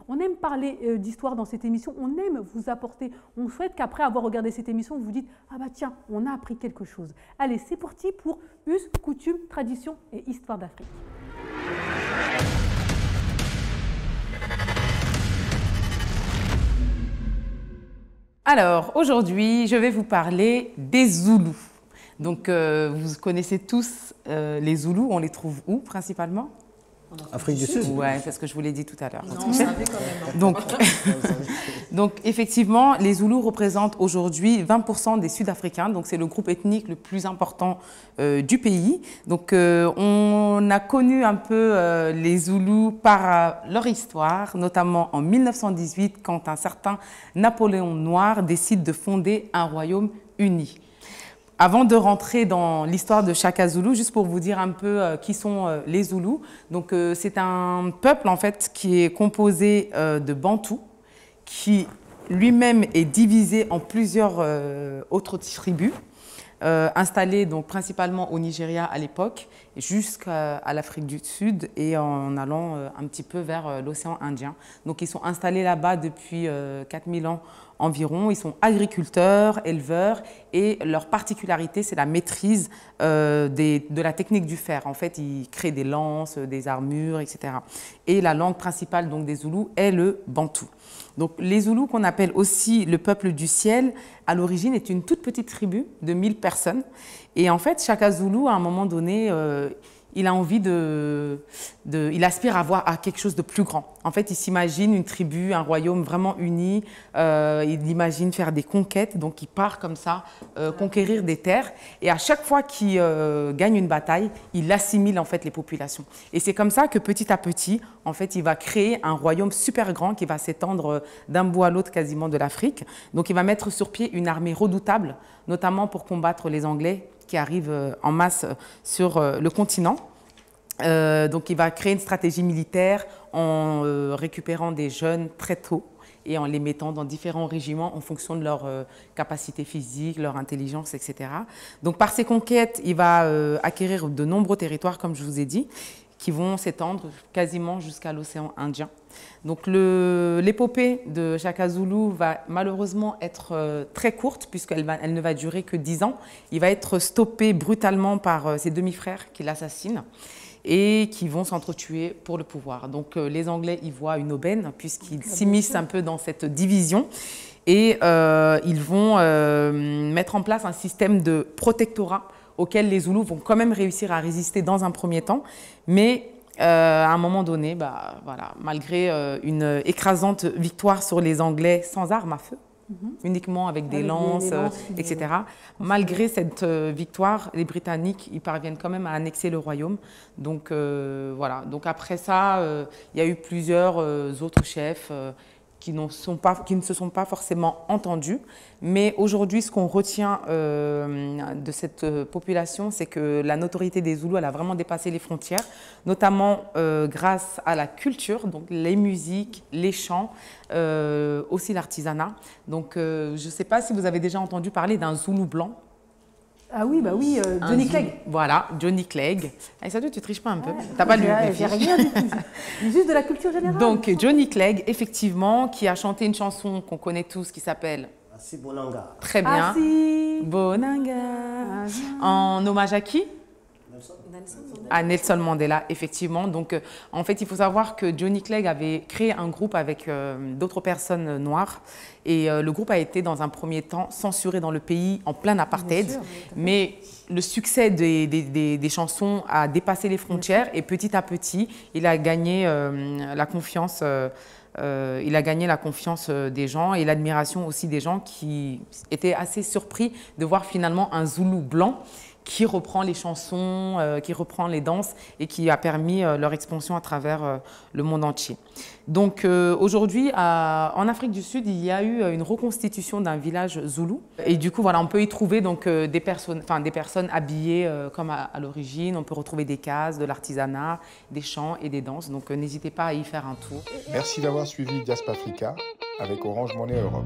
On aime parler d'histoire dans cette émission, on aime vous apporter, on souhaite qu'après avoir regardé cette émission, vous vous dites « Ah bah tiens, on a appris quelque chose ». Allez, c'est parti pour us, coutumes, traditions et histoire d'Afrique. Alors, aujourd'hui, je vais vous parler des Zoulous. Donc, vous connaissez tous les Zoulous, on les trouve où principalement? Afrique du Sud. Oui, c'est ce que je vous l'ai dit tout à l'heure. Non, on savait quand même. Donc, effectivement, les Zoulous représentent aujourd'hui 20% des Sud-Africains. Donc, c'est le groupe ethnique le plus important du pays. Donc, on a connu un peu les Zoulous par leur histoire, notamment en 1918, quand un certain Napoléon Noir décide de fonder un royaume uni. Avant de rentrer dans l'histoire de Chaka Zulu, juste pour vous dire un peu qui sont les Zoulous. Donc, c'est un peuple en fait qui est composé de Bantous, qui lui-même est divisé en plusieurs autres tribus, installées donc principalement au Nigeria à l'époque, jusqu'à l'Afrique du Sud et en allant un petit peu vers l'océan Indien. Donc, ils sont installés là-bas depuis 4000 ans environ. Ils sont agriculteurs, éleveurs et leur particularité, c'est la maîtrise de la technique du fer. En fait, ils créent des lances, des armures, etc. Et la langue principale donc, des Zoulous est le bantou. Donc, les Zoulous, qu'on appelle aussi le peuple du ciel, à l'origine est une toute petite tribu de 1000 personnes. Et en fait, Chaka Zulu, à un moment donné, il a envie il aspire à quelque chose de plus grand. En fait, il s'imagine une tribu, un royaume vraiment uni. Il imagine faire des conquêtes, donc il part comme ça, conquérir des terres. Et à chaque fois qu'il gagne une bataille, il assimile en fait les populations. Et c'est comme ça que petit à petit, en fait, il va créer un royaume super grand qui va s'étendre d'un bout à l'autre quasiment de l'Afrique. Donc, il va mettre sur pied une armée redoutable, notamment pour combattre les Anglais qui arrivent en masse sur le continent. Donc, il va créer une stratégie militaire en récupérant des jeunes très tôt et en les mettant dans différents régiments en fonction de leur capacité physique, leur intelligence, etc. Donc, par ces conquêtes, il va acquérir de nombreux territoires, comme je vous ai dit, qui vont s'étendre quasiment jusqu'à l'océan Indien. Donc l'épopée de Chaka Zulu va malheureusement être très courte puisqu'elle ne va durer que 10 ans. Il va être stoppé brutalement par ses demi-frères qui l'assassinent et qui vont s'entretuer pour le pouvoir. Donc les Anglais y voient une aubaine puisqu'ils s'immiscent un peu dans cette division et ils vont mettre en place un système de protectorat auquel les Zoulous vont quand même réussir à résister dans un premier temps, mais à un moment donné, voilà, malgré une écrasante victoire sur les Anglais sans armes à feu, uniquement avec des lances, etc. Malgré cette victoire, les Britanniques ils parviennent quand même à annexer le royaume. Donc voilà. Donc après ça, il y a eu plusieurs autres chefs qui ne se sont pas forcément entendus. Mais aujourd'hui, ce qu'on retient de cette population, c'est que la notoriété des Zoulous, elle a vraiment dépassé les frontières, notamment grâce à la culture, donc les musiques, les chants, aussi l'artisanat. Donc, je ne sais pas si vous avez déjà entendu parler d'un Zoulou blanc. Ah oui, bah oui, Johnny Clegg. Voilà, Johnny Clegg. Et ça, tu triches pas un peu? Ouais, T'as pas lu? J'ai rien du tout. Juste de la culture générale. Donc, Johnny Clegg, effectivement, qui a chanté une chanson qu'on connaît tous qui s'appelle Asi Bonanga. très bien, Asi Bonanga, en hommage à qui? À Nelson Mandela, effectivement. Donc, en fait, il faut savoir que Johnny Clegg avait créé un groupe avec d'autres personnes noires. Et le groupe a été, dans un premier temps, censuré dans le pays en plein apartheid. Mais le succès des chansons a dépassé les frontières. Et petit à petit, il a gagné la confiance. Il a gagné la confiance des gens et l'admiration aussi des gens qui étaient assez surpris de voir finalement un Zoulou blanc qui reprend les chansons, qui reprend les danses et qui a permis leur expansion à travers le monde entier. Donc aujourd'hui, en Afrique du Sud, il y a eu une reconstitution d'un village zoulou. Et du coup, voilà, on peut y trouver donc, des personnes habillées comme à l'origine. On peut retrouver des cases, de l'artisanat, des chants et des danses. Donc n'hésitez pas à y faire un tour. Merci d'avoir suivi Diaspafrica avec Orange Money Europe.